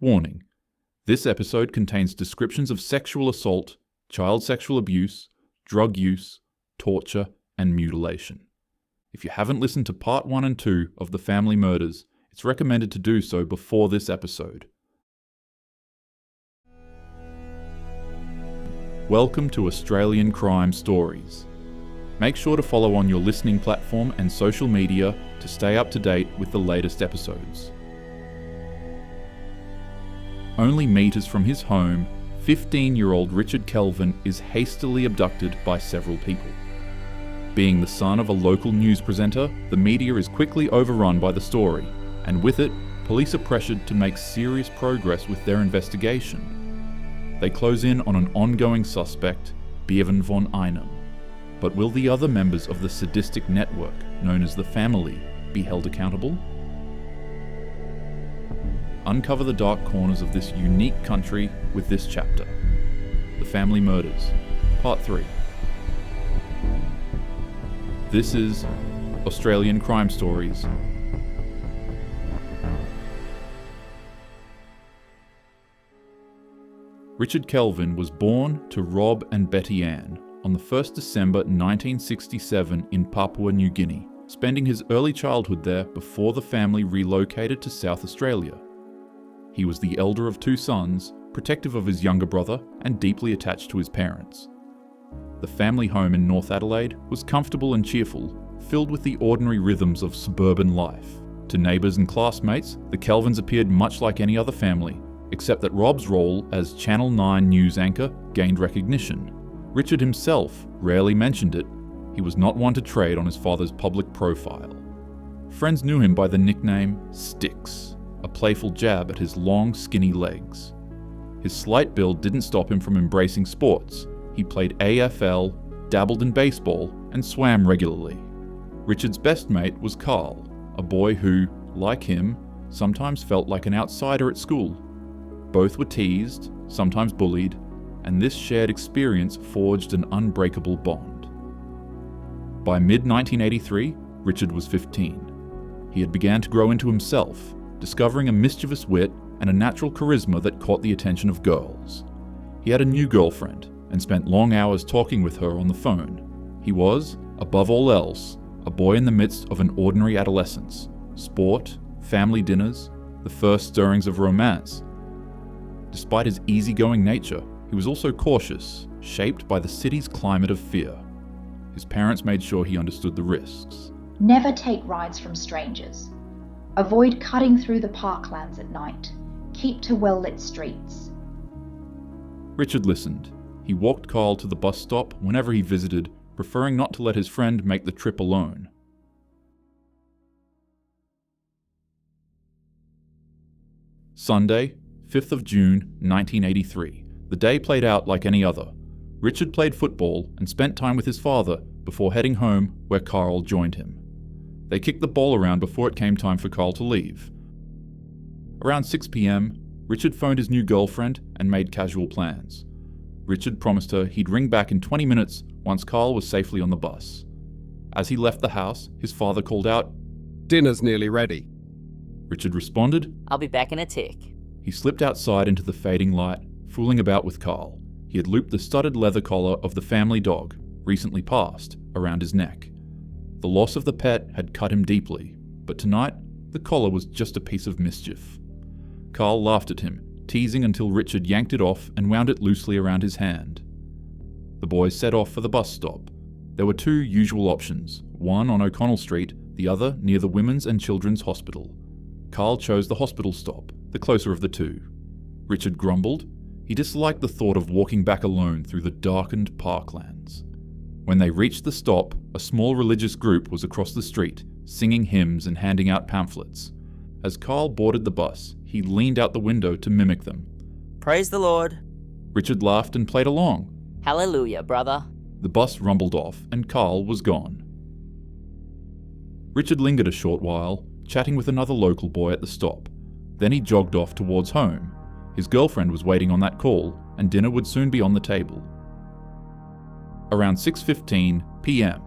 Warning: this episode contains descriptions of sexual assault, child sexual abuse, drug use, torture, and mutilation. If you haven't listened to part 1 and 2 of the family murders, it's recommended to do so before this episode. Welcome to Australian Crime Stories. Make sure to follow on your listening platform and social media to stay up to date with the latest episodes. Only meters from his home, 15-year-old Richard Kelvin is hastily abducted by several people. Being the son of a local news presenter, the media is quickly overrun by the story, and with it, police are pressured to make serious progress with their investigation. They close in on an ongoing suspect, Bevan von Einem. But will the other members of the sadistic network, known as the family, be held accountable? Uncover the dark corners of this unique country with this chapter. The Family Murders, Part 3. This is Australian Crime Stories. Richard Kelvin was born to Rob and Betty Ann on the 1st December 1967 in Papua New Guinea, spending his early childhood there before the family relocated to South Australia. He was the elder of 2 sons, protective of his younger brother, and deeply attached to his parents. The family home in North Adelaide was comfortable and cheerful, filled with the ordinary rhythms of suburban life. To neighbours and classmates, the Kelvins appeared much like any other family, except that Rob's role as Channel 9 news anchor gained recognition. Richard himself rarely mentioned it. He was not one to trade on his father's public profile. Friends knew him by the nickname Sticks, a playful jab at his long, skinny legs. His slight build didn't stop him from embracing sports. He played AFL, dabbled in baseball, and swam regularly. Richard's best mate was Carl, a boy who, like him, sometimes felt like an outsider at school. Both were teased, sometimes bullied, and this shared experience forged an unbreakable bond. By mid-1983, Richard was 15. He had begun to grow into himself, discovering a mischievous wit and a natural charisma that caught the attention of girls. He had a new girlfriend and spent long hours talking with her on the phone. He was, above all else, a boy in the midst of an ordinary adolescence, sport, family dinners, the first stirrings of romance. Despite his easygoing nature, he was also cautious, shaped by the city's climate of fear. His parents made sure he understood the risks. Never take rides from strangers. Avoid cutting through the parklands at night. Keep to well-lit streets. Richard listened. He walked Carl to the bus stop whenever he visited, preferring not to let his friend make the trip alone. Sunday, 5th of June, 1983. The day played out like any other. Richard played football and spent time with his father before heading home, where Carl joined him. They kicked the ball around before it came time for Carl to leave. Around 6 p.m, Richard phoned his new girlfriend and made casual plans. Richard promised her he'd ring back in 20 minutes once Carl was safely on the bus. As he left the house, his father called out, "Dinner's nearly ready." Richard responded, "I'll be back in a tick." He slipped outside into the fading light, fooling about with Carl. He had looped the studded leather collar of the family dog, recently passed, around his neck. The loss of the pet had cut him deeply, but tonight, the collar was just a piece of mischief. Carl laughed at him, teasing until Richard yanked it off and wound it loosely around his hand. The boys set off for the bus stop. There were 2 usual options, one on O'Connell Street, the other near the Women's and Children's Hospital. Carl chose the hospital stop, the closer of the 2. Richard grumbled. He disliked the thought of walking back alone through the darkened parklands. When they reached the stop, a small religious group was across the street, singing hymns and handing out pamphlets. As Carl boarded the bus, he leaned out the window to mimic them. "Praise the Lord." Richard laughed and played along. "Hallelujah, brother." The bus rumbled off and Carl was gone. Richard lingered a short while, chatting with another local boy at the stop. Then he jogged off towards home. His girlfriend was waiting on that call, and dinner would soon be on the table. Around 6:15 p.m.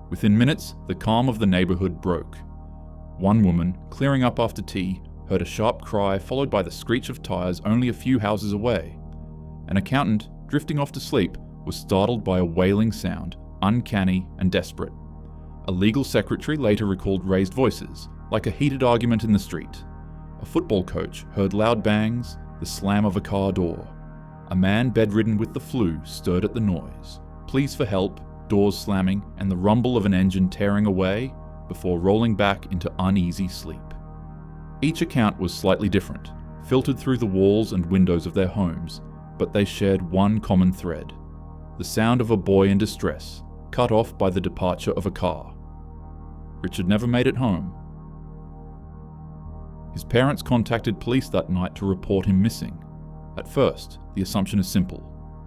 Within minutes, the calm of the neighbourhood broke. One woman, clearing up after tea, heard a sharp cry followed by the screech of tyres only a few houses away. An accountant, drifting off to sleep, was startled by a wailing sound, uncanny and desperate. A legal secretary later recalled raised voices, like a heated argument in the street. A football coach heard loud bangs, the slam of a car door. A man bedridden with the flu stirred at the noise. Pleas for help, doors slamming, and the rumble of an engine tearing away before rolling back into uneasy sleep. Each account was slightly different, filtered through the walls and windows of their homes, but they shared one common thread: the sound of a boy in distress, cut off by the departure of a car. Richard never made it home. His parents contacted police that night to report him missing. At first, the assumption is simple.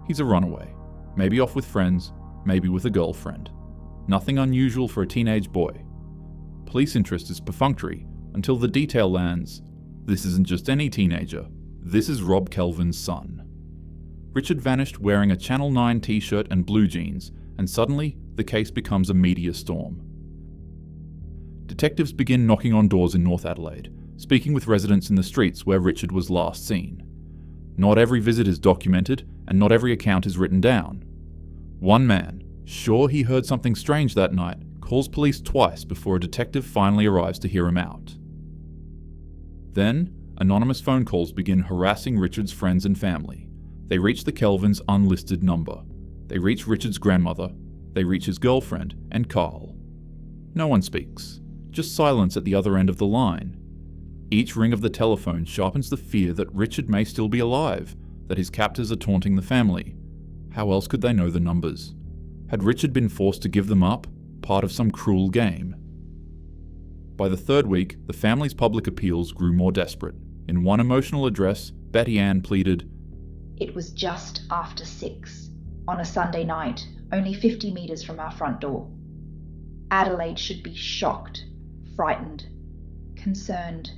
He's a runaway, maybe off with friends, maybe with a girlfriend. Nothing unusual for a teenage boy. Police interest is perfunctory until the detail lands. This isn't just any teenager. This is Rob Kelvin's son. Richard vanished wearing a Channel 9 t-shirt and blue jeans, and suddenly the case becomes a media storm. Detectives begin knocking on doors in North Adelaide, speaking with residents in the streets where Richard was last seen. Not every visit is documented, and not every account is written down. One man, sure he heard something strange that night, calls police twice before a detective finally arrives to hear him out. Then, anonymous phone calls begin harassing Richard's friends and family. They reach the Kelvins' unlisted number. They reach Richard's grandmother. They reach his girlfriend and Carl. No one speaks, just silence at the other end of the line. Each ring of the telephone sharpens the fear that Richard may still be alive, that his captors are taunting the family. How else could they know the numbers? Had Richard been forced to give them up, part of some cruel game? By the third week, the family's public appeals grew more desperate. In one emotional address, Betty Ann pleaded, It was just after 6, on a Sunday night, only 50 metres from our front door. Adelaide should be shocked, frightened, concerned.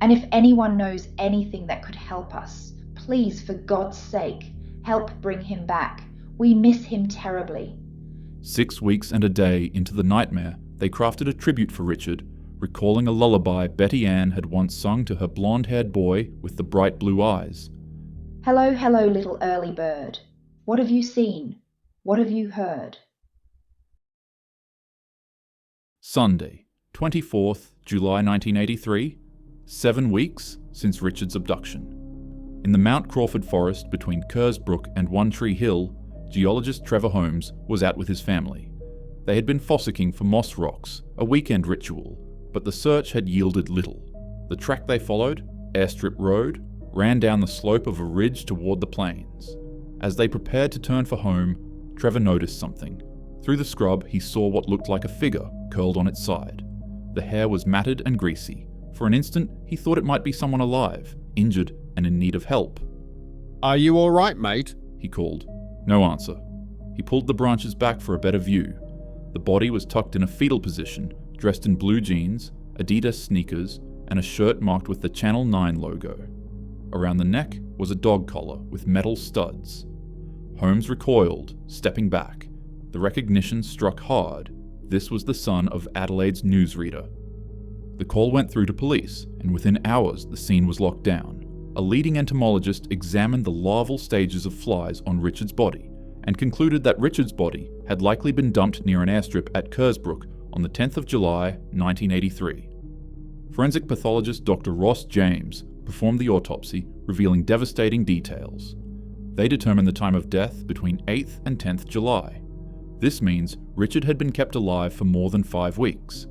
And if anyone knows anything that could help us, please, for God's sake, help bring him back. We miss him terribly. 6 weeks and a day into the nightmare, they crafted a tribute for Richard, recalling a lullaby Betty Ann had once sung to her blonde-haired boy with the bright blue eyes. Hello, hello, little early bird. What have you seen? What have you heard? Sunday, 24th July 1983, 7 weeks since Richard's abduction. In the Mount Crawford forest between Kersbrook and One Tree Hill, geologist Trevor Holmes was out with his family. They had been fossicking for moss rocks, a weekend ritual, but the search had yielded little. The track they followed, Airstrip Road, ran down the slope of a ridge toward the plains. As they prepared to turn for home, Trevor noticed something. Through the scrub, he saw what looked like a figure curled on its side. The hair was matted and greasy. For an instant, he thought it might be someone alive, injured and in need of help. Are you all right, mate? He called. No answer. He pulled the branches back for a better view. The body was tucked in a fetal position, dressed in blue jeans, Adidas sneakers, and a shirt marked with the Channel 9 logo. Around the neck was a dog collar with metal studs. Holmes recoiled, stepping back. The recognition struck hard. This was the son of Adelaide's newsreader. The call went through to police, and within hours the scene was locked down. A leading entomologist examined the larval stages of flies on Richard's body and concluded that Richard's body had likely been dumped near an airstrip at Kersbrook on the 10th of July, 1983. Forensic pathologist Dr. Ross James performed the autopsy, revealing devastating details. They determined the time of death between 8th and 10th July. This means Richard had been kept alive for more than 5 weeks.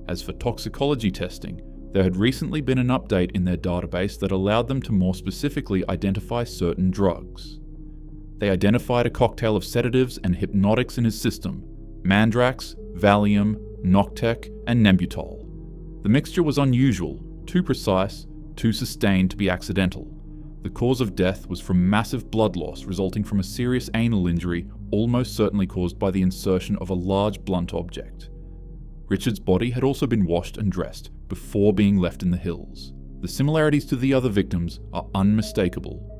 As for toxicology testing, there had recently been an update in their database that allowed them to more specifically identify certain drugs. They identified a cocktail of sedatives and hypnotics in his system: Mandrax, Valium, Noctec, and Nembutol. The mixture was unusual, too precise, too sustained to be accidental. The cause of death was from massive blood loss resulting from a serious anal injury almost certainly caused by the insertion of a large blunt object. Richard's body had also been washed and dressed before being left in the hills. The similarities to the other victims are unmistakable.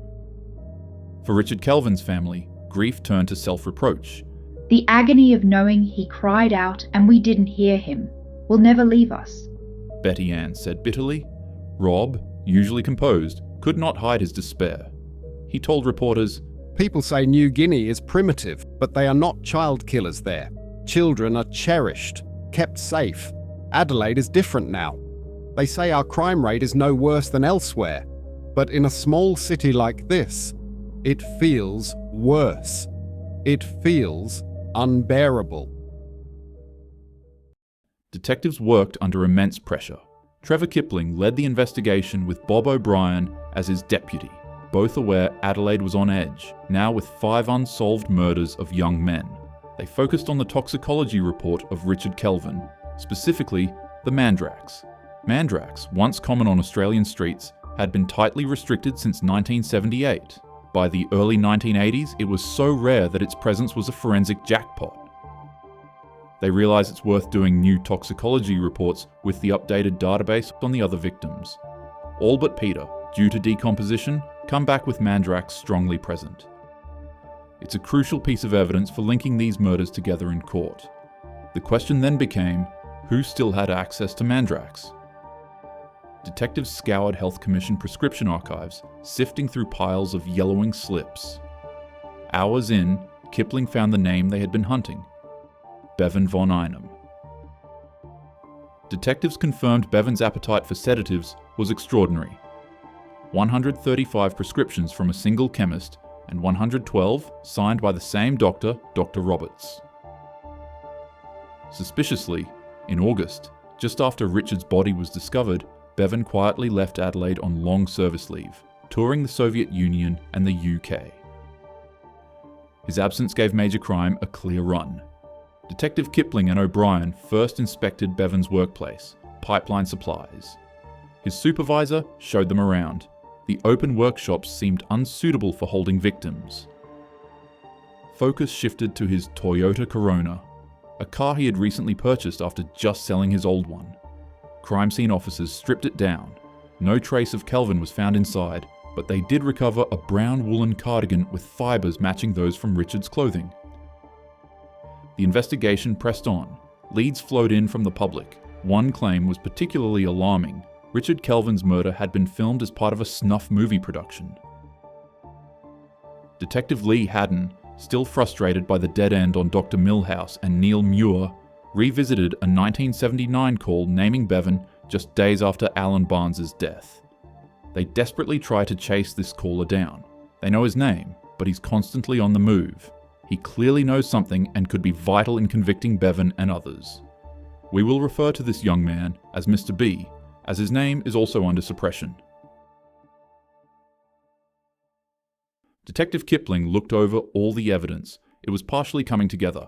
For Richard Kelvin's family, grief turned to self-reproach. The agony of knowing he cried out and we didn't hear him will never leave us. Betty Ann said bitterly. Rob, usually composed, could not hide his despair. He told reporters, People say New Guinea is primitive, but they are not child killers there. Children are cherished, kept safe. Adelaide is different now. They say our crime rate is no worse than elsewhere, but in a small city like this, it feels worse. It feels unbearable. Detectives worked under immense pressure. Trevor Kipling led the investigation with Bob O'Brien as his deputy, both aware Adelaide was on edge, now with 5 unsolved murders of young men. They focused on the toxicology report of Richard Kelvin, specifically the mandrax. Mandrax, once common on Australian streets, had been tightly restricted since 1978. By the early 1980s, it was so rare that its presence was a forensic jackpot. They realise it's worth doing new toxicology reports with the updated database on the other victims. All but Peter, due to decomposition, come back with mandrax strongly present. It's a crucial piece of evidence for linking these murders together in court. The question then became, who still had access to mandrax? Detectives scoured Health Commission prescription archives, sifting through piles of yellowing slips. Hours in, Kipling found the name they had been hunting: Bevan von Einem. Detectives confirmed Bevan's appetite for sedatives was extraordinary. 135 prescriptions from a single chemist, and 112 signed by the same doctor, Dr. Roberts. Suspiciously, in August, just after Richard's body was discovered, Bevan quietly left Adelaide on long service leave, touring the Soviet Union and the UK. His absence gave major crime a clear run. Detective Kipling and O'Brien first inspected Bevan's workplace, Pipeline Supplies. His supervisor showed them around. The open workshops seemed unsuitable for holding victims. Focus shifted to his Toyota Corona, a car he had recently purchased after just selling his old one. Crime scene officers stripped it down. No trace of Kelvin was found inside, but they did recover a brown woolen cardigan with fibres matching those from Richard's clothing. The investigation pressed on. Leads flowed in from the public. One claim was particularly alarming. Richard Kelvin's murder had been filmed as part of a snuff movie production. Detective Lee Haddon, still frustrated by the dead end on Dr. Milhouse and Neil Muir, revisited a 1979 call naming Bevan just days after Alan Barnes's death. They desperately try to chase this caller down. They know his name, but he's constantly on the move. He clearly knows something and could be vital in convicting Bevan and others. We will refer to this young man as Mr. B, as his name is also under suppression. Detective Kipling looked over all the evidence. It was partially coming together.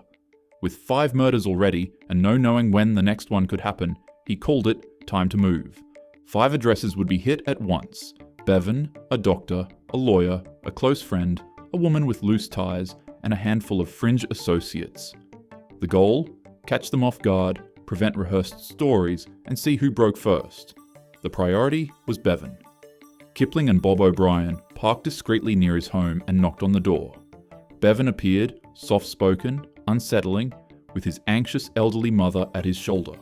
With 5 murders already and no knowing when the next one could happen, he called it time to move. 5 addresses would be hit at once: Bevan, a doctor, a lawyer, a close friend, a woman with loose ties, and a handful of fringe associates. The goal? Catch them off guard, prevent rehearsed stories, and see who broke first. The priority was Bevan. Kipling and Bob O'Brien parked discreetly near his home and knocked on the door. Bevan appeared, soft-spoken, unsettling, with his anxious elderly mother at his shoulder.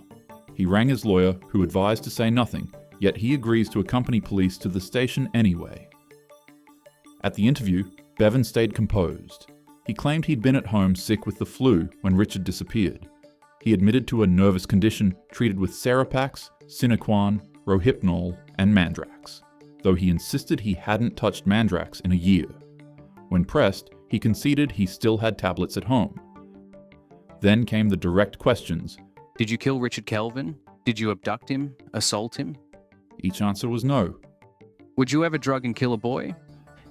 He rang his lawyer, who advised to say nothing, yet he agrees to accompany police to the station anyway. At the interview, Bevan stayed composed. He claimed he'd been at home sick with the flu when Richard disappeared. He admitted to a nervous condition treated with Serapax, Sinequan, Rohypnol, and Mandrax, though he insisted he hadn't touched Mandrax in a year. When pressed, he conceded he still had tablets at home. Then came the direct questions. Did you kill Richard Kelvin? Did you abduct him? Assault him? Each answer was no. Would you ever drug and kill a boy?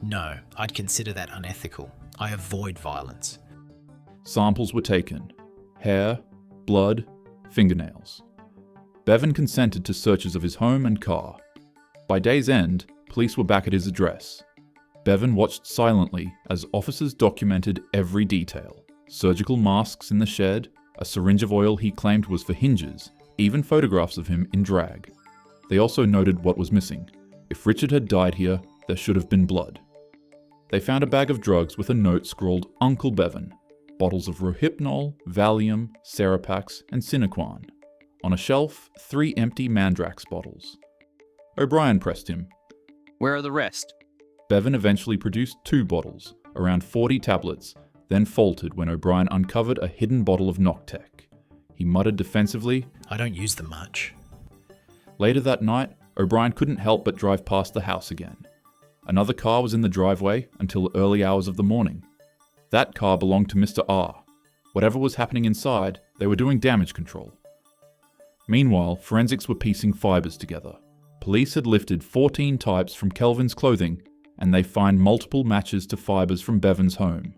No, I'd consider that unethical. I avoid violence. Samples were taken. Hair, blood, fingernails. Bevan consented to searches of his home and car. By day's end, police were back at his address. Bevan watched silently as officers documented every detail. Surgical masks in the shed, a syringe of oil he claimed was for hinges, even photographs of him in drag. They also noted what was missing. If Richard had died here, there should have been blood. They found a bag of drugs with a note scrawled Uncle Bevan, bottles of Rohypnol, Valium, Serapax, and Sinequan. On a shelf, 3 empty Mandrax bottles. O'Brien pressed him. Where are the rest? Bevan eventually produced 2 bottles, around 40 tablets, then faltered when O'Brien uncovered a hidden bottle of Noctec. He muttered defensively, I don't use them much. Later that night, O'Brien couldn't help but drive past the house again. Another car was in the driveway until early hours of the morning. That car belonged to Mr. R. Whatever was happening inside, they were doing damage control. Meanwhile, forensics were piecing fibres together. Police had lifted 14 types from Kelvin's clothing, and they find multiple matches to fibres from Bevan's home.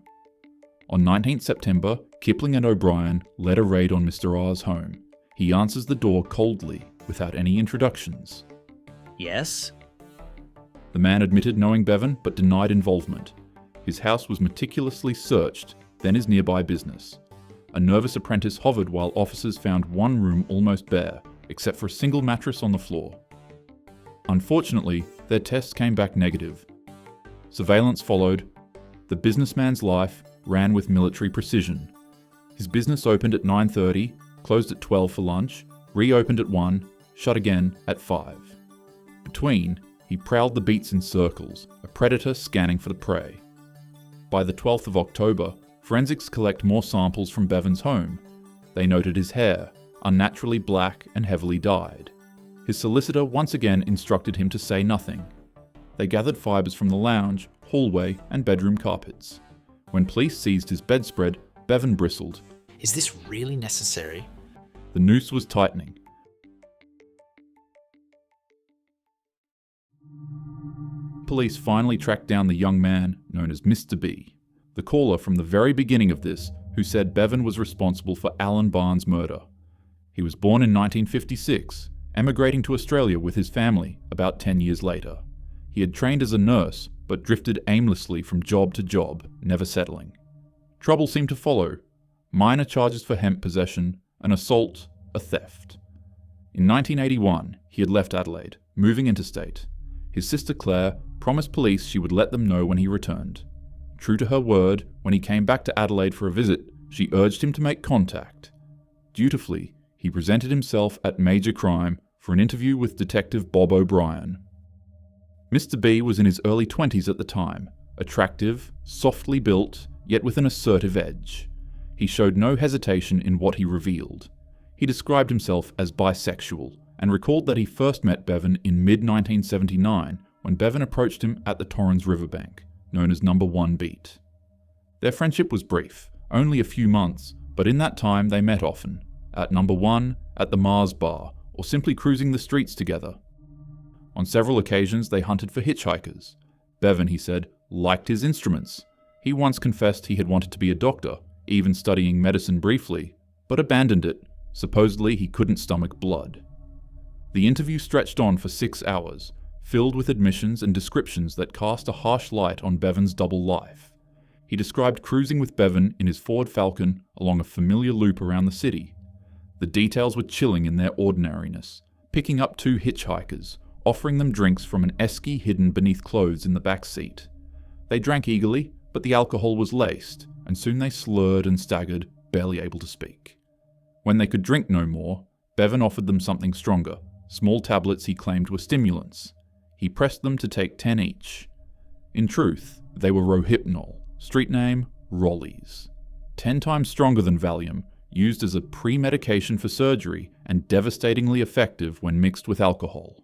On 19th September, Kipling and O'Brien led a raid on Mr. R's home. He answers the door coldly, without any introductions. Yes? The man admitted knowing Bevan, but denied involvement. His house was meticulously searched, then his nearby business. A nervous apprentice hovered while officers found one room almost bare, except for a single mattress on the floor. Unfortunately, their tests came back negative. Surveillance followed. The businessman's life ran with military precision. His business opened at 9:30, closed at 12 for lunch, reopened at 1, shut again at 5. Between, he prowled the beats in circles, a predator scanning for the prey. By the 12th of October, forensics collect more samples from Bevan's home. They noted his hair, unnaturally black and heavily dyed. His solicitor once again instructed him to say nothing. They gathered fibres from the lounge, hallway, and bedroom carpets. When police seized his bedspread, Bevan bristled. Is this really necessary? The noose was tightening. Police finally tracked down the young man known as Mr. B, the caller from the very beginning of this who said Bevan was responsible for Alan Barnes' murder. He was born in 1956, emigrating to Australia with his family about 10 years later. He had trained as a nurse, but drifted aimlessly from job to job, never settling. Trouble seemed to follow. Minor charges for hemp possession, an assault, a theft. In 1981, he had left Adelaide, moving interstate. His sister Claire promised police she would let them know when he returned. True to her word, when he came back to Adelaide for a visit, she urged him to make contact. Dutifully, he presented himself at Major Crime for an interview with Detective Bob O'Brien. Mr. B was in his early 20s at the time, attractive, softly built, yet with an assertive edge. He showed no hesitation in what he revealed. He described himself as bisexual, and recalled that he first met Bevan in mid-1979 when Bevan approached him at the Torrens riverbank, known as Number 1 Beat. Their friendship was brief, only a few months, but in that time they met often, at Number 1, at the Mars Bar, or simply cruising the streets together. On several occasions they hunted for hitchhikers. Bevan, he said, liked his instruments. He once confessed he had wanted to be a doctor, even studying medicine briefly, but abandoned it. Supposedly he couldn't stomach blood. The interview stretched on for 6 hours, filled with admissions and descriptions that cast a harsh light on Bevan's double life. He described cruising with Bevan in his Ford Falcon along a familiar loop around the city. The details were chilling in their ordinariness, picking up 2 hitchhikers, offering them drinks from an esky hidden beneath clothes in the back seat. They drank eagerly, but the alcohol was laced, and soon they slurred and staggered, barely able to speak. When they could drink no more, Bevan offered them something stronger, small tablets he claimed were stimulants. He pressed them to take 10 each. In truth, they were Rohypnol, street name Rollies. 10 times stronger than Valium, used as a pre-medication for surgery and devastatingly effective when mixed with alcohol.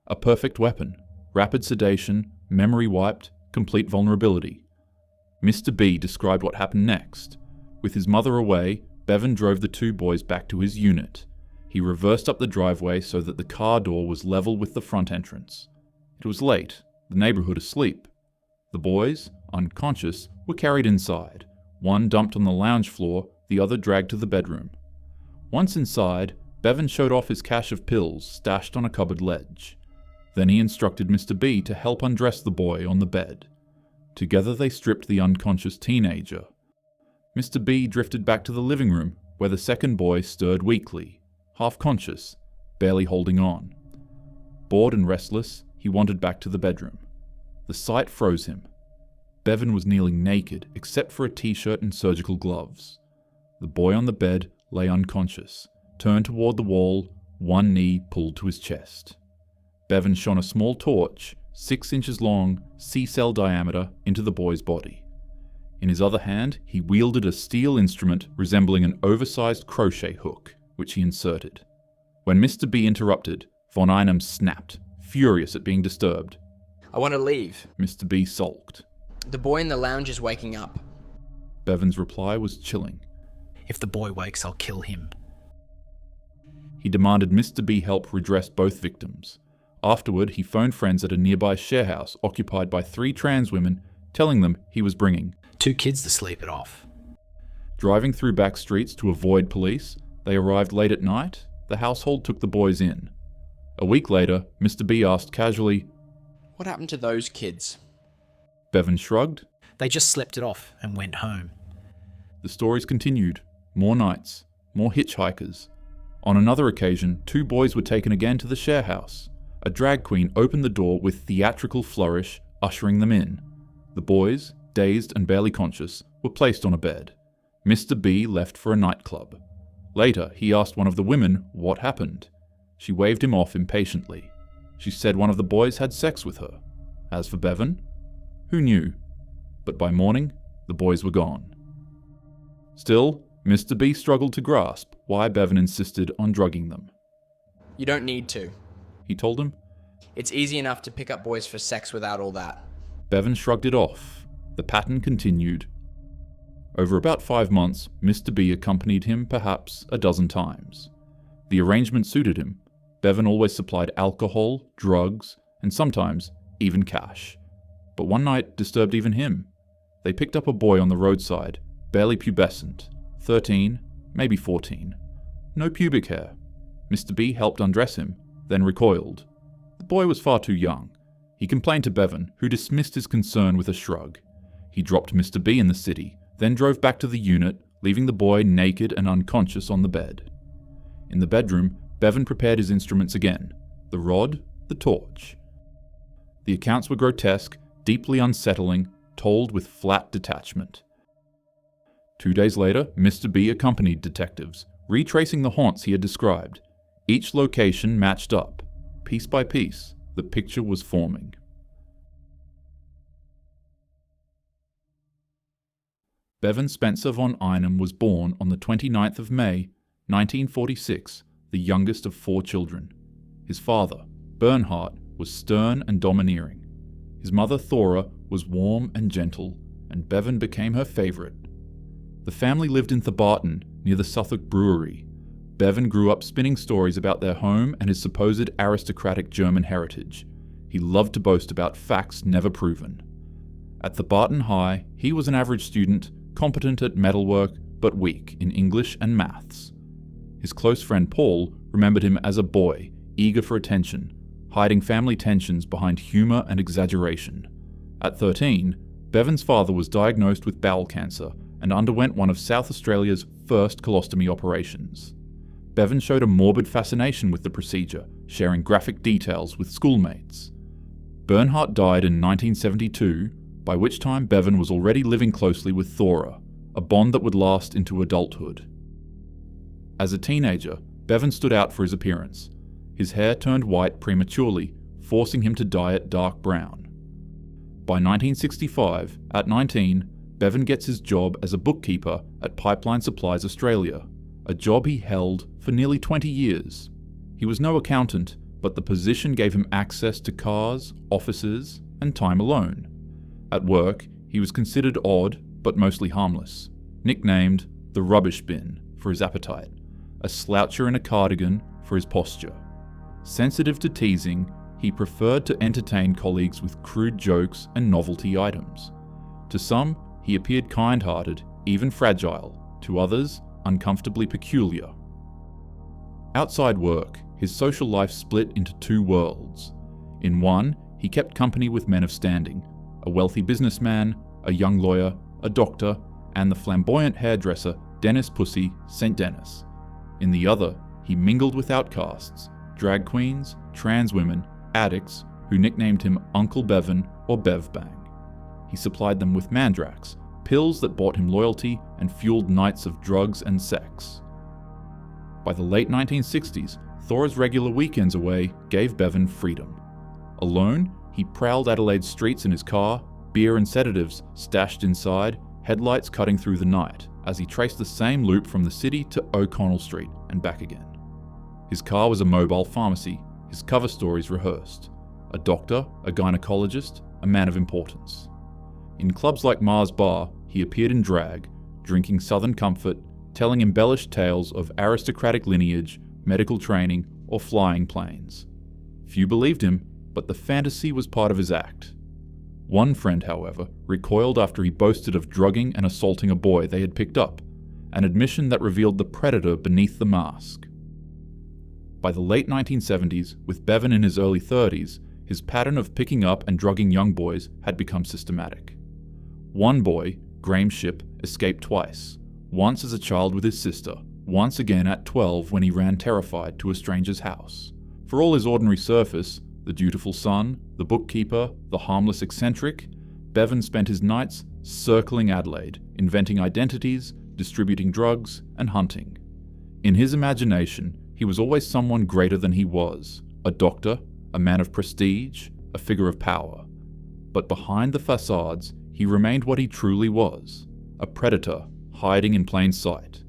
A perfect weapon, rapid sedation, memory wiped, complete vulnerability. Mr. B described what happened next. With his mother away, Bevan drove the 2 boys back to his unit. He reversed up the driveway so that the car door was level with the front entrance. It was late, the neighborhood asleep. The boys, unconscious, were carried inside, one dumped on the lounge floor, the other dragged to the bedroom. Once inside, Bevan showed off his cache of pills stashed on a cupboard ledge. Then he instructed Mr. B to help undress the boy on the bed. Together they stripped the unconscious teenager. Mr. B drifted back to the living room, where the second boy stirred weakly, half-conscious, barely holding on. Bored and restless, he wandered back to the bedroom. The sight froze him. Bevan was kneeling naked, except for a t-shirt and surgical gloves. The boy on the bed lay unconscious, turned toward the wall, one knee pulled to his chest. Bevan shone a small torch, 6 inches long, C-cell diameter, into the boy's body. In his other hand, he wielded a steel instrument resembling an oversized crochet hook, which he inserted. When Mr. B interrupted, von Einem snapped, furious at being disturbed. I want to leave. Mr. B sulked. The boy in the lounge is waking up. Bevan's reply was chilling. If the boy wakes, I'll kill him. He demanded Mr. B help redress both victims. Afterward, he phoned friends at a nearby sharehouse occupied by 3 trans women, telling them he was bringing 2 kids to sleep it off. Driving through back streets to avoid police, they arrived late at night. The household took the boys in. A week later, Mr. B asked casually, What happened to those kids? Bevan shrugged. They just slept it off and went home. The stories continued. More nights, more hitchhikers. On another occasion, 2 boys were taken again to the share house. A drag queen opened the door with theatrical flourish, ushering them in. The boys, dazed and barely conscious, were placed on a bed. Mr. B left for a nightclub. Later, he asked one of the women what happened. She waved him off impatiently. She said one of the boys had sex with her. As for Bevan, who knew? But by morning, the boys were gone. Still, Mr. B struggled to grasp why Bevan insisted on drugging them. You don't need to. He told him. It's easy enough to pick up boys for sex without all that. Bevan shrugged it off. The pattern continued. Over about 5 months, Mr. B accompanied him perhaps a dozen times. The arrangement suited him. Bevan always supplied alcohol, drugs, and sometimes even cash. But one night disturbed even him. They picked up a boy on the roadside, barely pubescent, 13, maybe 14. No pubic hair. Mr. B helped undress him, then recoiled. The boy was far too young. He complained to Bevan, who dismissed his concern with a shrug. He dropped Mr. B in the city, then drove back to the unit, leaving the boy naked and unconscious on the bed. In the bedroom, Bevan prepared his instruments again, the rod, the torch. The accounts were grotesque, deeply unsettling, told with flat detachment. 2 days later, Mr. B accompanied detectives, retracing the haunts he had described. Each location matched up. Piece by piece, the picture was forming. Bevan Spencer von Einem was born on the 29th of May, 1946, the youngest of 4 children. His father, Bernhard, was stern and domineering. His mother, Thora, was warm and gentle, and Bevan became her favorite. The family lived in Thebarton, near the Suffolk Brewery. Bevan grew up spinning stories about their home and his supposed aristocratic German heritage. He loved to boast about facts never proven. At Thebarton High, he was an average student, competent at metalwork, but weak in English and maths. His close friend Paul remembered him as a boy, eager for attention, hiding family tensions behind humour and exaggeration. At 13, Bevan's father was diagnosed with bowel cancer and underwent one of South Australia's first colostomy operations. Bevan showed a morbid fascination with the procedure, sharing graphic details with schoolmates. Bernhard died in 1972, by which time Bevan was already living closely with Thora, a bond that would last into adulthood. As a teenager, Bevan stood out for his appearance. His hair turned white prematurely, forcing him to dye it dark brown. By 1965, at 19, Bevan gets his job as a bookkeeper at Pipeline Supplies Australia, a job he held for nearly 20 years. He was no accountant, but the position gave him access to cars, offices, and time alone. At work, he was considered odd, but mostly harmless, nicknamed the rubbish bin for his appetite, a sloucher in a cardigan for his posture. Sensitive to teasing, he preferred to entertain colleagues with crude jokes and novelty items. To some, he appeared kind-hearted, even fragile. To others, uncomfortably peculiar. Outside work, his social life split into 2 worlds. In one, he kept company with men of standing, a wealthy businessman, a young lawyer, a doctor, and the flamboyant hairdresser Dennis Pussy St. Dennis. In the other, he mingled with outcasts, drag queens, trans women, addicts, who nicknamed him Uncle Bevan or Bev Bang. He supplied them with mandrax, pills that bought him loyalty and fueled nights of drugs and sex. By the late 1960s, Thora's regular weekends away gave Bevan freedom. Alone, he prowled Adelaide's streets in his car, beer and sedatives stashed inside, headlights cutting through the night, as he traced the same loop from the city to O'Connell Street and back again. His car was a mobile pharmacy, his cover stories rehearsed. A doctor, a gynecologist, a man of importance. In clubs like Mars Bar, he appeared in drag, drinking Southern Comfort, telling embellished tales of aristocratic lineage, medical training, or flying planes. Few believed him, but the fantasy was part of his act. One friend, however, recoiled after he boasted of drugging and assaulting a boy they had picked up, an admission that revealed the predator beneath the mask. By the late 1970s, with Bevan in his early 30s, his pattern of picking up and drugging young boys had become systematic. One boy, Graham Shipp, escaped twice, once as a child with his sister, once again at 12 when he ran terrified to a stranger's house. For all his ordinary surface, the dutiful son, the bookkeeper, the harmless eccentric, Bevan spent his nights circling Adelaide, inventing identities, distributing drugs, and hunting. In his imagination, he was always someone greater than he was, a doctor, a man of prestige, a figure of power. But behind the facades, he remained what he truly was, a predator hiding in plain sight.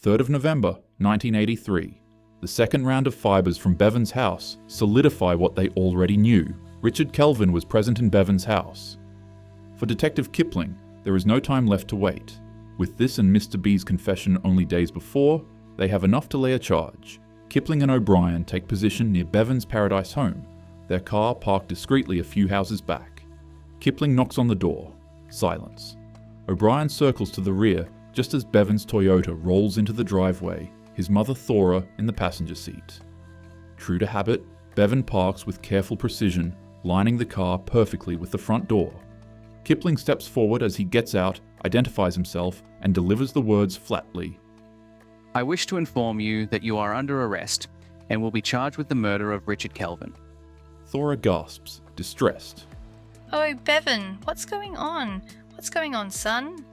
3rd of November, 1983. The second round of fibers from Bevan's house solidify what they already knew. Richard Kelvin was present in Bevan's house. For Detective Kipling, there is no time left to wait. With this and Mr. B's confession only days before, they have enough to lay a charge. Kipling and O'Brien take position near Bevan's Paradise home, their car parked discreetly a few houses back. Kipling knocks on the door. Silence. O'Brien circles to the rear just as Bevan's Toyota rolls into the driveway, his mother Thora in the passenger seat. True to habit, Bevan parks with careful precision, lining the car perfectly with the front door. Kipling steps forward as he gets out, identifies himself, and delivers the words flatly. I wish to inform you that you are under arrest and will be charged with the murder of Richard Kelvin. Thora gasps, distressed. Oh, Bevan, what's going on? What's going on, son?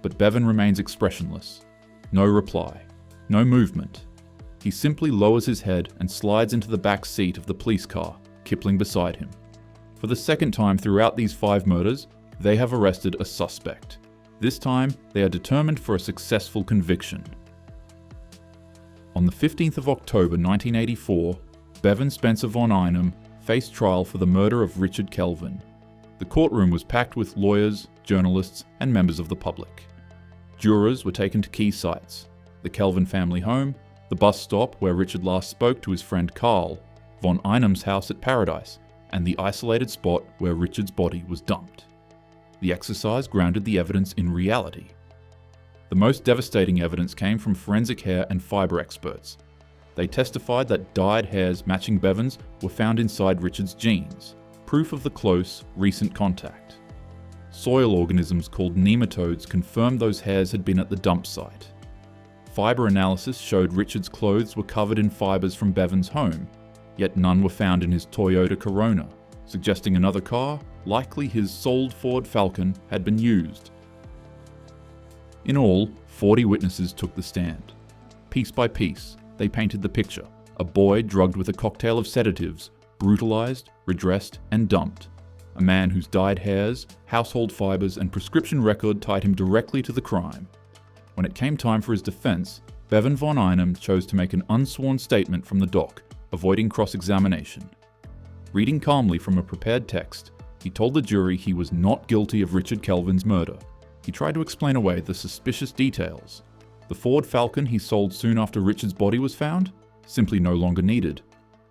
But Bevan remains expressionless. No reply. No movement. He simply lowers his head and slides into the back seat of the police car, Kipling beside him. For the second time throughout these 5 murders, they have arrested a suspect. This time, they are determined for a successful conviction. On the 15th of October 1984, Bevan Spencer von Einem faced trial for the murder of Richard Kelvin. The courtroom was packed with lawyers, journalists, and members of the public. Jurors were taken to key sites: the Kelvin family home, the bus stop where Richard last spoke to his friend Carl, von Einem's house at Paradise, and the isolated spot where Richard's body was dumped. The exercise grounded the evidence in reality. The most devastating evidence came from forensic hair and fibre experts. They testified that dyed hairs matching Bevan's were found inside Richard's jeans, proof of the close, recent contact. Soil organisms called nematodes confirmed those hairs had been at the dump site. Fibre analysis showed Richard's clothes were covered in fibres from Bevan's home, yet none were found in his Toyota Corona, suggesting another car, likely his sold Ford Falcon, had been used. In all, 40 witnesses took the stand. Piece by piece, they painted the picture: a boy drugged with a cocktail of sedatives, brutalized, redressed, and dumped. A man whose dyed hairs, household fibres, and prescription record tied him directly to the crime. When it came time for his defense, Bevan von Einem chose to make an unsworn statement from the dock, avoiding cross-examination. Reading calmly from a prepared text, he told the jury he was not guilty of Richard Kelvin's murder. He tried to explain away the suspicious details. The Ford Falcon he sold soon after Richard's body was found? Simply no longer needed.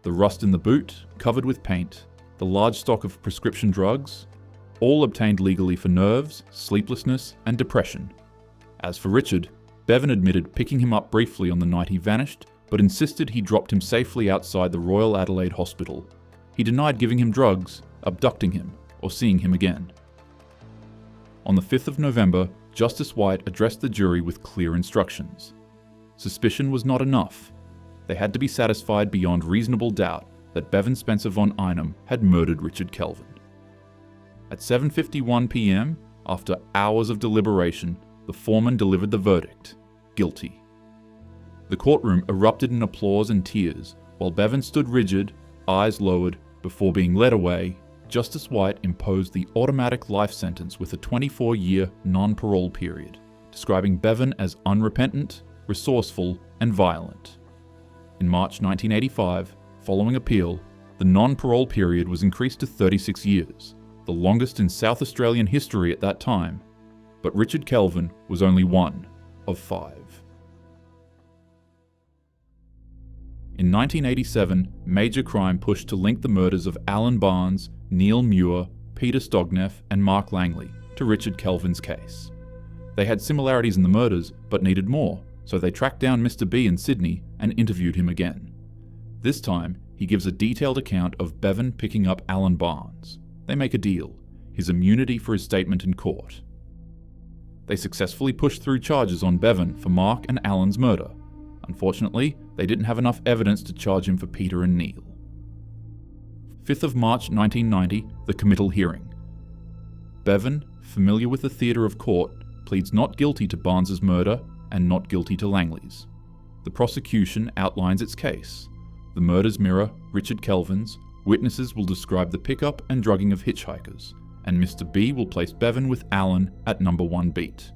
The rust in the boot, covered with paint, the large stock of prescription drugs, all obtained legally for nerves, sleeplessness, and depression. As for Richard, Bevan admitted picking him up briefly on the night he vanished, but insisted he dropped him safely outside the Royal Adelaide Hospital. He denied giving him drugs, abducting him, or seeing him again. On the 5th of November, Justice White addressed the jury with clear instructions. Suspicion was not enough. They had to be satisfied beyond reasonable doubt that Bevan Spencer von Einem had murdered Richard Kelvin. At 7:51 p.m., after hours of deliberation, the foreman delivered the verdict: guilty. The courtroom erupted in applause and tears, while Bevan stood rigid, eyes lowered, before being led away. Justice White imposed the automatic life sentence with a 24-year non-parole period, describing Bevan as unrepentant, resourceful, and violent. In March 1985, following appeal, the non-parole period was increased to 36 years, the longest in South Australian history at that time, but Richard Kelvin was only one of 5. In 1987, Major Crime pushed to link the murders of Alan Barnes, Neil Muir, Peter Stogneff, and Mark Langley to Richard Kelvin's case. They had similarities in the murders, but needed more, so they tracked down Mr. B in Sydney and interviewed him again. This time, he gives a detailed account of Bevan picking up Alan Barnes. They make a deal, his immunity for his statement in court. They successfully pushed through charges on Bevan for Mark and Alan's murder. Unfortunately, they didn't have enough evidence to charge him for Peter and Neil. 5th of March 1990, the committal hearing. Bevan, familiar with the theatre of court, pleads not guilty to Barnes's murder and not guilty to Langley's. The prosecution outlines its case. The murders mirror Richard Kelvin's, witnesses will describe the pickup and drugging of hitchhikers, and Mr. B will place Bevan with Alan at number 1 beat.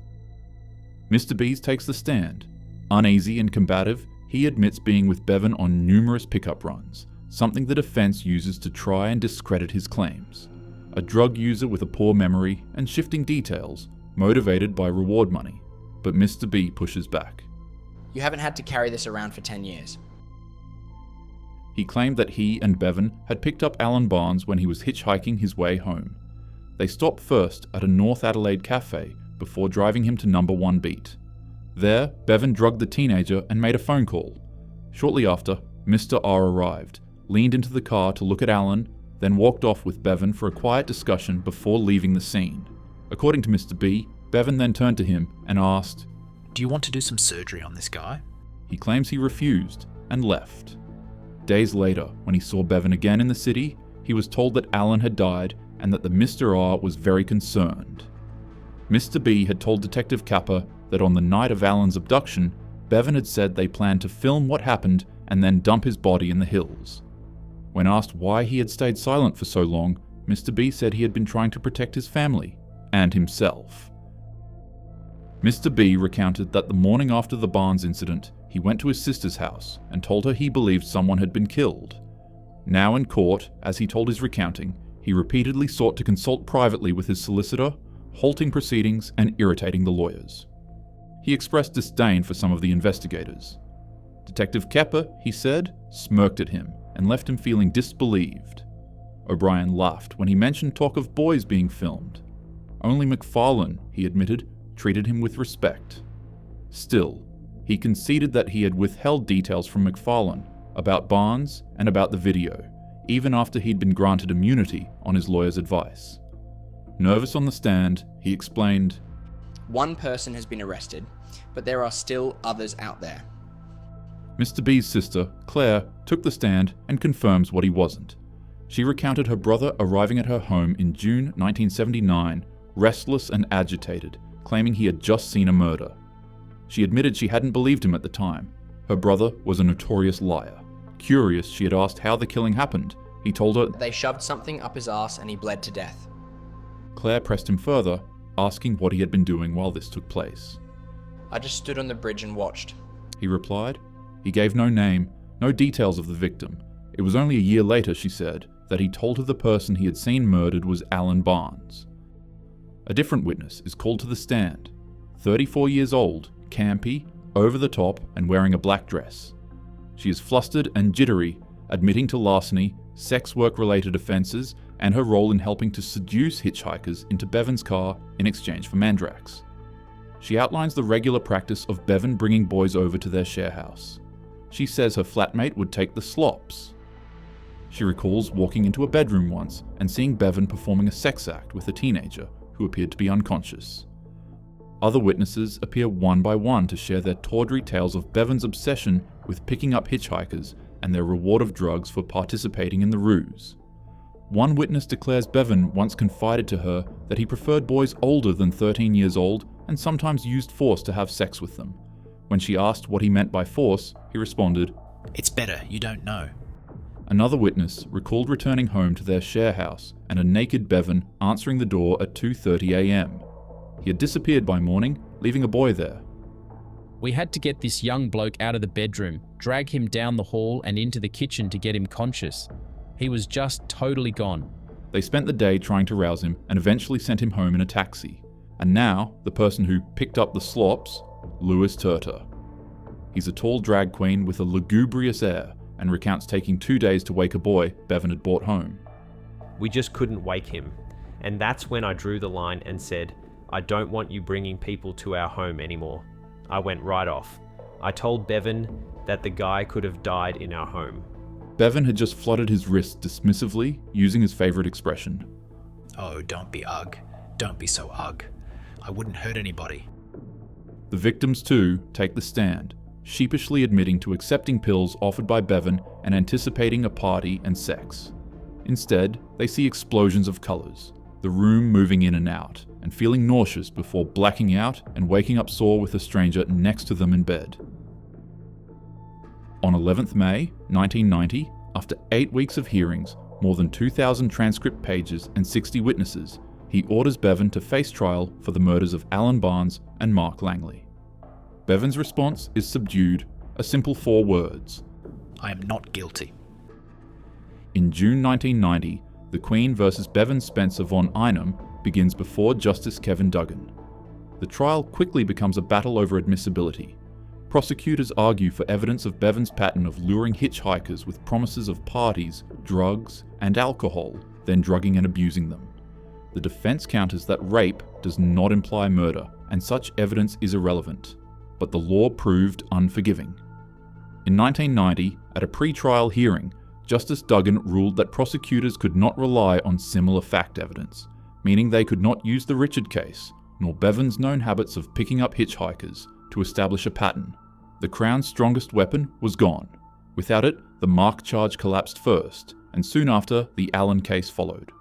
Mr. B takes the stand. Uneasy and combative, he admits being with Bevan on numerous pickup runs, something the defense uses to try and discredit his claims. A drug user with a poor memory and shifting details, motivated by reward money. But Mr. B pushes back. You haven't had to carry this around for 10 years. He claimed that he and Bevan had picked up Alan Barnes when he was hitchhiking his way home. They stopped first at a North Adelaide cafe before driving him to number 1 beat. There, Bevan drugged the teenager and made a phone call. Shortly after, Mr. R arrived, leaned into the car to look at Alan, then walked off with Bevan for a quiet discussion before leaving the scene. According to Mr. B, Bevan then turned to him and asked, Do you want to do some surgery on this guy? He claims he refused and left. Days later, when he saw Bevan again in the city, he was told that Alan had died and that the Mr. R was very concerned. Mr. B had told Detective Kappa that on the night of Alan's abduction, Bevan had said they planned to film what happened and then dump his body in the hills. When asked why he had stayed silent for so long, Mr. B said he had been trying to protect his family and himself. Mr. B recounted that the morning after the Barnes incident, he went to his sister's house and told her he believed someone had been killed. Now in court, as he told his recounting, he repeatedly sought to consult privately with his solicitor, halting proceedings and irritating the lawyers. He expressed disdain for some of the investigators. Detective Kepper, he said, smirked at him and left him feeling disbelieved. O'Brien laughed when he mentioned talk of boys being filmed. Only McFarlane, he admitted, treated him with respect. Still, he conceded that he had withheld details from McFarlane about Barnes and about the video, even after he'd been granted immunity on his lawyer's advice. Nervous on the stand, he explained, One person has been arrested, but there are still others out there. Mr. B's sister, Claire, took the stand and confirms what he wasn't. She recounted her brother arriving at her home in June 1979, restless and agitated, claiming he had just seen a murder. She admitted she hadn't believed him at the time. Her brother was a notorious liar. Curious, she had asked how the killing happened. He told her They shoved something up his ass and he bled to death. Claire pressed him further, asking what he had been doing while this took place. I just stood on the bridge and watched. He replied. He gave no name, no details of the victim. It was only a year later, she said, that he told her the person he had seen murdered was Alan Barnes. A different witness is called to the stand. 34 years old, campy, over the top, and wearing a black dress. She is flustered and jittery, admitting to larceny, sex work-related offences, and her role in helping to seduce hitchhikers into Bevan's car in exchange for mandrax. She outlines the regular practice of Bevan bringing boys over to their share house. She says her flatmate would take the slops. She recalls walking into a bedroom once and seeing Bevan performing a sex act with a teenager who appeared to be unconscious. Other witnesses appear one by one to share their tawdry tales of Bevan's obsession with picking up hitchhikers and their reward of drugs for participating in the ruse. One witness declares Bevan once confided to her that he preferred boys older than 13 years old and sometimes used force to have sex with them. When she asked what he meant by force, he responded, "It's better, you don't know." Another witness recalled returning home to their share house and a naked Bevan answering the door at 2:30 a.m. He had disappeared by morning, leaving a boy there. "We had to get this young bloke out of the bedroom, drag him down the hall and into the kitchen to get him conscious. He was just totally gone." They spent the day trying to rouse him and eventually sent him home in a taxi. And now, the person who picked up the slops, Louis Turter. He's a tall drag queen with a lugubrious air and recounts taking 2 days to wake a boy Bevan had brought home. "We just couldn't wake him. And that's when I drew the line and said, I don't want you bringing people to our home anymore. I went right off. I told Bevan that the guy could have died in our home." Bevan had just fluttered his wrist dismissively, using his favourite expression. "Oh, don't be ugh. Don't be so ugh. I wouldn't hurt anybody." The victims too take the stand, sheepishly admitting to accepting pills offered by Bevan and anticipating a party and sex. Instead, they see explosions of colours, the room moving in and out, and feeling nauseous before blacking out and waking up sore with a stranger next to them in bed. On 11th May 1990, after 8 weeks of hearings, more than 2,000 transcript pages and 60 witnesses, he orders Bevan to face trial for the murders of Alan Barnes and Mark Langley. Bevan's response is subdued, a simple 4 words: "I am not guilty." In June 1990, the Queen versus Bevan Spencer von Einem begins before Justice Kevin Duggan. The trial quickly becomes a battle over admissibility. Prosecutors argue for evidence of Bevan's pattern of luring hitchhikers with promises of parties, drugs, and alcohol, then drugging and abusing them. The defense counters that rape does not imply murder, and such evidence is irrelevant. But the law proved unforgiving. In 1990, at a pre-trial hearing, Justice Duggan ruled that prosecutors could not rely on similar fact evidence, meaning they could not use the Richard case, nor Bevan's known habits of picking up hitchhikers, to establish a pattern. The Crown's strongest weapon was gone. Without it, the Mark charge collapsed first, and soon after, the Allen case followed.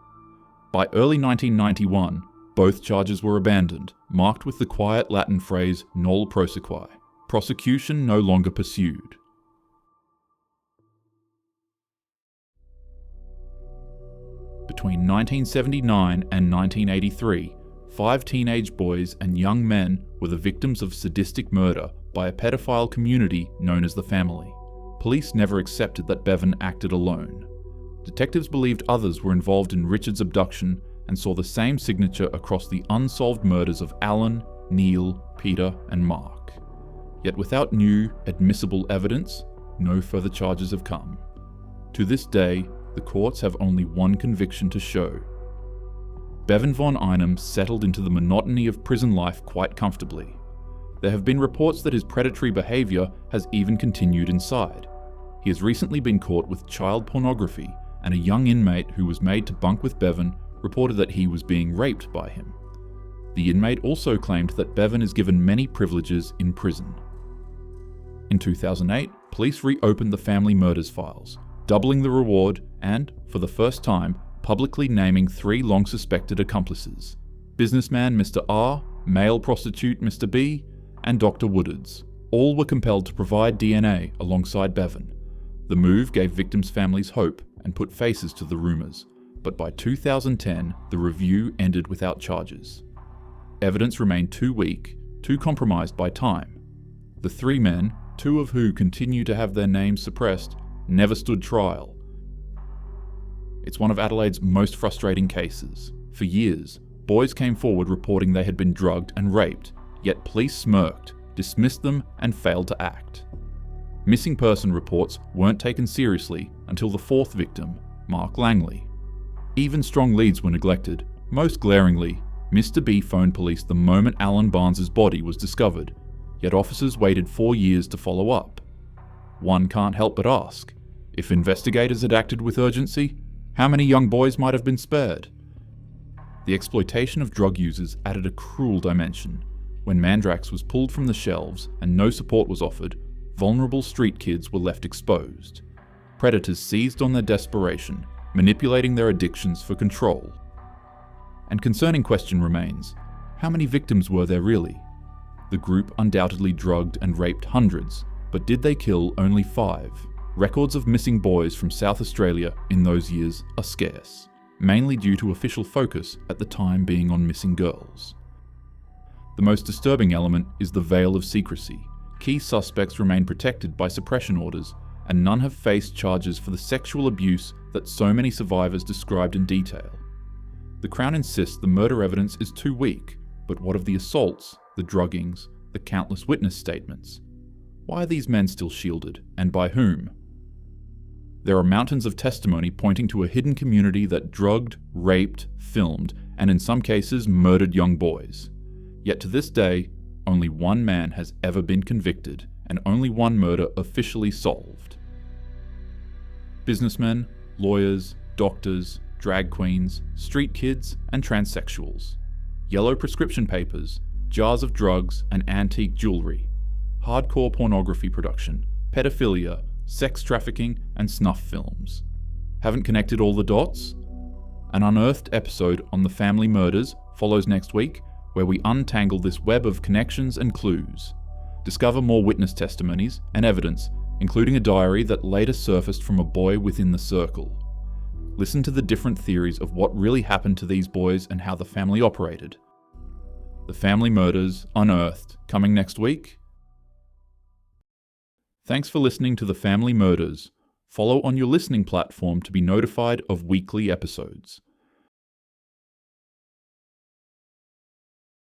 By early 1991, both charges were abandoned, marked with the quiet Latin phrase nolle prosequi, prosecution no longer pursued. Between 1979 and 1983, 5 teenage boys and young men were the victims of sadistic murder by a pedophile community known as the Family. Police never accepted that Bevan acted alone. Detectives believed others were involved in Richard's abduction and saw the same signature across the unsolved murders of Alan, Neil, Peter, and Mark. Yet without new, admissible evidence, no further charges have come. To this day, the courts have only one conviction to show. Bevan von Einem settled into the monotony of prison life quite comfortably. There have been reports that his predatory behaviour has even continued inside. He has recently been caught with child pornography, and a young inmate who was made to bunk with Bevan reported that he was being raped by him. The inmate also claimed that Bevan is given many privileges in prison. In 2008, police reopened the family murders files, doubling the reward and, for the first time, publicly naming 3 long-suspected accomplices: businessman Mr. R, male prostitute Mr. B, and Dr. Woodards. All were compelled to provide DNA alongside Bevan. The move gave victims' families hope and put faces to the rumours, but by 2010, the review ended without charges. Evidence remained too weak, too compromised by time. The 3 men, 2 of who continue to have their names suppressed, never stood trial. It's one of Adelaide's most frustrating cases. For years, boys came forward reporting they had been drugged and raped, yet police smirked, dismissed them, and failed to act. Missing person reports weren't taken seriously until the 4th victim, Mark Langley. Even strong leads were neglected. Most glaringly, Mr. B phoned police the moment Alan Barnes' body was discovered, yet officers waited 4 years to follow up. One can't help but ask, if investigators had acted with urgency, how many young boys might have been spared? The exploitation of drug users added a cruel dimension. When Mandrax was pulled from the shelves and no support was offered, vulnerable street kids were left exposed. Predators seized on their desperation, manipulating their addictions for control. And concerning question remains, how many victims were there really? The group undoubtedly drugged and raped hundreds, but did they kill only 5? Records of missing boys from South Australia in those years are scarce, mainly due to official focus at the time being on missing girls. The most disturbing element is the veil of secrecy. Key suspects remain protected by suppression orders, and none have faced charges for the sexual abuse that so many survivors described in detail. The Crown insists the murder evidence is too weak, but what of the assaults, the druggings, the countless witness statements? Why are these men still shielded, and by whom? There are mountains of testimony pointing to a hidden community that drugged, raped, filmed, and in some cases murdered young boys. Yet to this day, only one man has ever been convicted, and only one murder officially solved. Businessmen, lawyers, doctors, drag queens, street kids, and transsexuals. Yellow prescription papers, jars of drugs and antique jewelry. Hardcore pornography production, pedophilia, sex trafficking, and snuff films. Haven't connected all the dots? An unearthed episode on the family murders follows next week, where we untangle this web of connections and clues. Discover more witness testimonies and evidence, including a diary that later surfaced from a boy within the circle. Listen to the different theories of what really happened to these boys and how the family operated. The Family Murders Unearthed, coming next week. Thanks for listening to The Family Murders. Follow on your listening platform to be notified of weekly episodes.